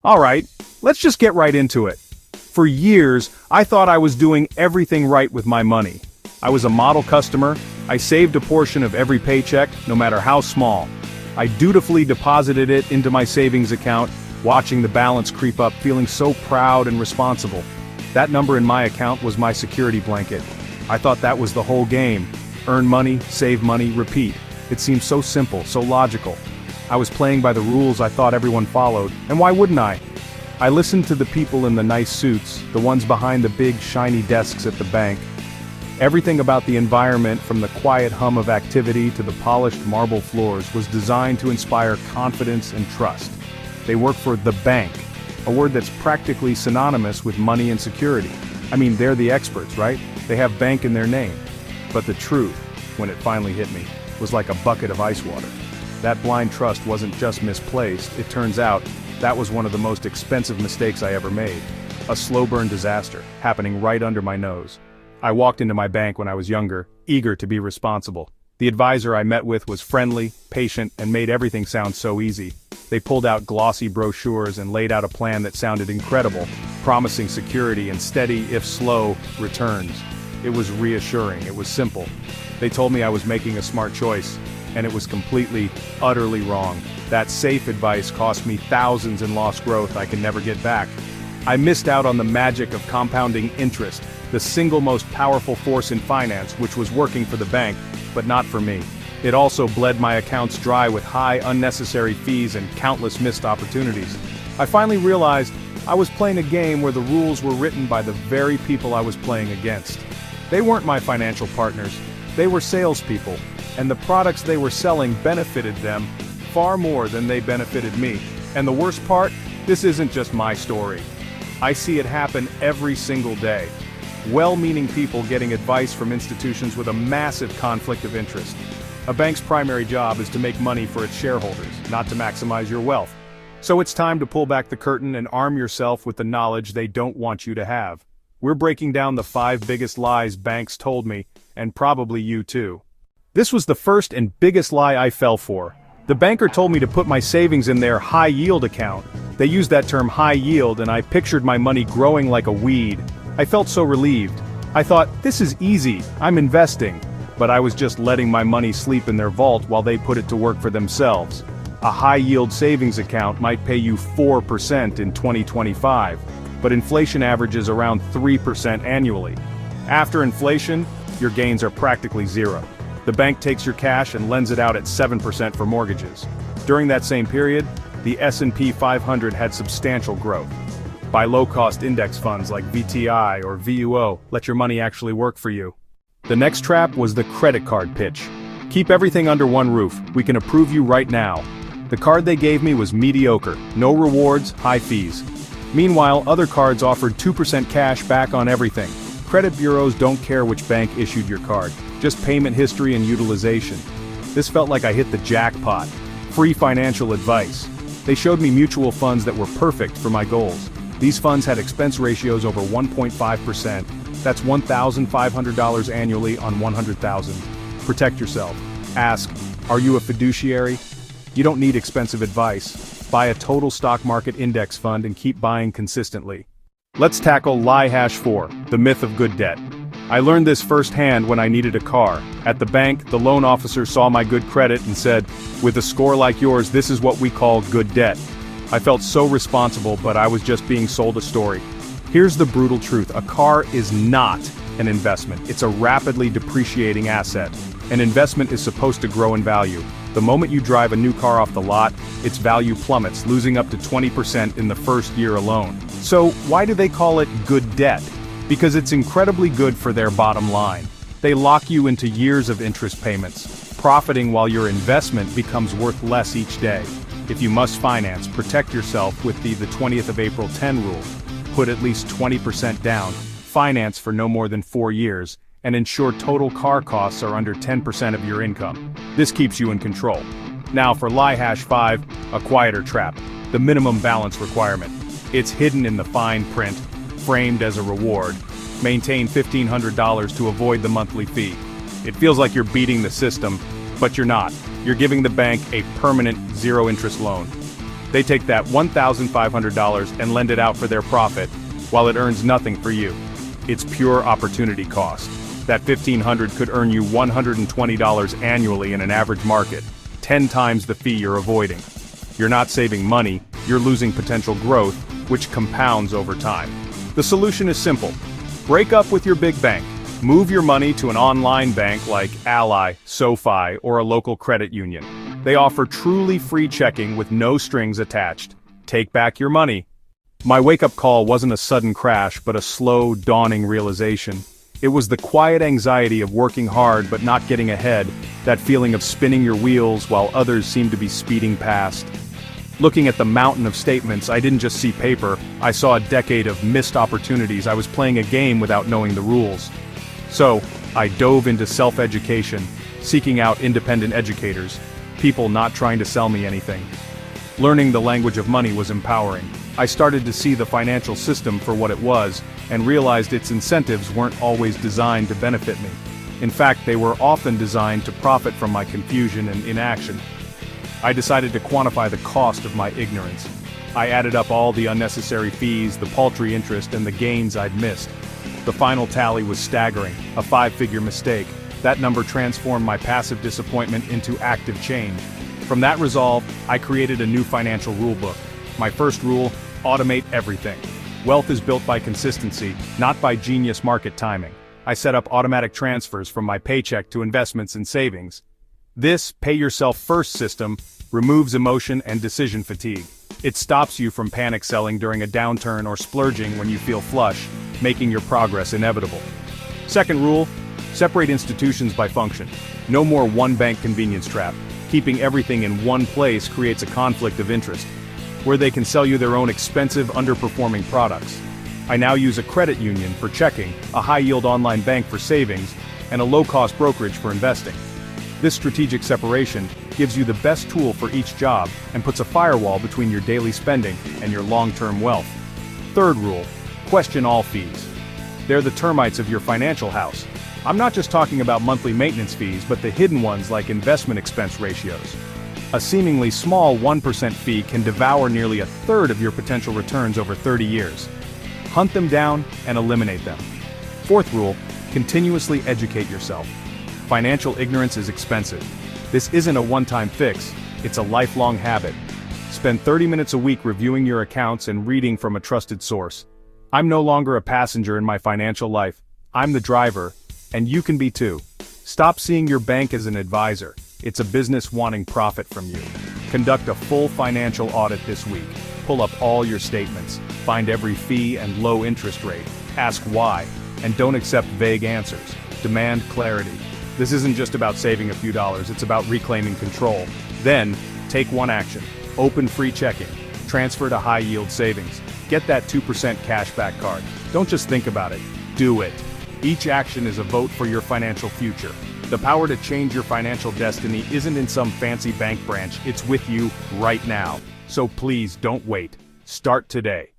Alright, let's just get right into it. For years, I thought I was doing everything right with my money. I was a model customer, I saved a portion of every paycheck, no matter how small. I dutifully deposited it into my savings account, watching the balance creep up, feeling so proud and responsible. That number in my account was my security blanket. I thought that was the whole game. Earn money, save money, repeat. It seemed so simple, so logical. I was playing by the rules I thought everyone followed, and why wouldn't I? I listened to the people in the nice suits, the ones behind the big, shiny desks at the bank. Everything about the environment, from the quiet hum of activity to the polished marble floors, was designed to inspire confidence and trust. They work for the bank, a word that's practically synonymous with money and security. I mean, they're the experts, right? They have bank in their name. But the truth, when it finally hit me, was like a bucket of ice water. That blind trust wasn't just misplaced, it turns out, that was one of the most expensive mistakes I ever made. A slow burn disaster, happening right under my nose. I walked into my bank when I was younger, eager to be responsible. The advisor I met with was friendly, patient, and made everything sound so easy. They pulled out glossy brochures and laid out a plan that sounded incredible, promising security and steady, if slow, returns. It was reassuring, it was simple. They told me I was making a smart choice, and it was completely, utterly wrong. That safe advice cost me thousands in lost growth I can never get back. I missed out on the magic of compounding interest, the single most powerful force in finance, which was working for the bank, but not for me. It also bled my accounts dry with high unnecessary fees and countless missed opportunities. I finally realized I was playing a game where the rules were written by the very people I was playing against. They weren't my financial partners, they were salespeople, and the products they were selling benefited them far more than they benefited me. And the worst part, this isn't just my story. I see it happen every single day. Well-meaning people getting advice from institutions with a massive conflict of interest. A bank's primary job is to make money for its shareholders, not to maximize your wealth. So it's time to pull back the curtain and arm yourself with the knowledge they don't want you to have. We're breaking down the 5 biggest lies banks told me, and probably you too. This was the first and biggest lie I fell for. The banker told me to put my savings in their high-yield account. They used that term high yield, and I pictured my money growing like a weed. I felt so relieved. I thought, this is easy, I'm investing. But I was just letting my money sleep in their vault while they put it to work for themselves. A high-yield savings account might pay you 4% in 2025, but inflation averages around 3% annually. After inflation, your gains are practically zero. The bank takes your cash and lends it out at 7% for mortgages. During that same period, the S&P 500 had substantial growth. Buy low-cost index funds like VTI or VUO, let your money actually work for you. The next trap was the credit card pitch. Keep everything under one roof, we can approve you right now. The card they gave me was mediocre, no rewards, high fees. Meanwhile, other cards offered 2% cash back on everything. Credit bureaus don't care which bank issued your card, just payment history and utilization. This felt like I hit the jackpot. Free financial advice. They showed me mutual funds that were perfect for my goals. These funds had expense ratios over 1.5%. That's $1,500 annually on $100,000. Protect yourself. Ask, are you a fiduciary? You don't need expensive advice. Buy a total stock market index fund and keep buying consistently. Let's tackle lie hash 4, the myth of good debt. I learned this firsthand when I needed a car. At the bank, the loan officer saw my good credit and said, with a score like yours, this is what we call good debt. I felt so responsible, but I was just being sold a story. Here's the brutal truth, a car is not an investment, it's a rapidly depreciating asset. An investment is supposed to grow in value. The moment you drive a new car off the lot, its value plummets, losing up to 20% in the first year alone. So why do they call it good debt? Because it's incredibly good for their bottom line. They lock you into years of interest payments, profiting while your investment becomes worth less each day. If you must finance, protect yourself with the 20th of April 10 rule. Put at least 20% down, finance for no more than 4 years, and ensure total car costs are under 10% of your income. This keeps you in control. Now for lie hash 5, a quieter trap, the minimum balance requirement. It's hidden in the fine print, framed as a reward. Maintain $1,500 to avoid the monthly fee. It feels like you're beating the system, but you're not. You're giving the bank a permanent zero-interest loan. They take that $1,500 and lend it out for their profit, while it earns nothing for you. It's pure opportunity cost. That $1,500 could earn you $120 annually in an average market, 10 times the fee you're avoiding. You're not saving money, you're losing potential growth, which compounds over time. The solution is simple. Break up with your big bank. Move your money to an online bank like Ally, SoFi, or a local credit union. They offer truly free checking with no strings attached. Take back your money. My wake-up call wasn't a sudden crash, but a slow, dawning realization. It was the quiet anxiety of working hard but not getting ahead, that feeling of spinning your wheels while others seem to be speeding past. Looking at the mountain of statements, I didn't just see paper, I saw a decade of missed opportunities. I was playing a game without knowing the rules. So, I dove into self-education, seeking out independent educators, people not trying to sell me anything. Learning the language of money was empowering. I started to see the financial system for what it was, and realized its incentives weren't always designed to benefit me. In fact, they were often designed to profit from my confusion and inaction. I decided to quantify the cost of my ignorance. I added up all the unnecessary fees, the paltry interest, and the gains I'd missed. The final tally was staggering, a 5-figure mistake. That number transformed my passive disappointment into active change. From that resolve, I created a new financial rulebook. My first rule: automate everything. Wealth is built by consistency, not by genius market timing. I set up automatic transfers from my paycheck to investments and savings. This pay-yourself-first system removes emotion and decision fatigue. It stops you from panic selling during a downturn or splurging when you feel flush, making your progress inevitable. Second rule: separate institutions by function. No more one-bank convenience trap. Keeping everything in one place creates a conflict of interest, where they can sell you their own expensive, underperforming products. I now use a credit union for checking, a high-yield online bank for savings, and a low-cost brokerage for investing. This strategic separation gives you the best tool for each job and puts a firewall between your daily spending and your long-term wealth. Third rule: question all fees. They're the termites of your financial house. I'm not just talking about monthly maintenance fees, but the hidden ones like investment expense ratios. A seemingly small 1% fee can devour nearly a third of your potential returns over 30 years. Hunt them down and eliminate them. Fourth rule: continuously educate yourself. Financial ignorance is expensive. This isn't a one-time fix, it's a lifelong habit. Spend 30 minutes a week reviewing your accounts and reading from a trusted source. I'm no longer a passenger in my financial life. I'm the driver, and you can be too. Stop seeing your bank as an advisor. It's a business wanting profit from you. Conduct a full financial audit this week. Pull up all your statements. Find every fee and low interest rate. Ask why, and don't accept vague answers. Demand clarity. This isn't just about saving a few dollars, it's about reclaiming control. Then, take one action. Open free checking. Transfer to high-yield savings. Get that 2% cashback card. Don't just think about it, do it. Each action is a vote for your financial future. The power to change your financial destiny isn't in some fancy bank branch, it's with you right now. So please don't wait. Start today.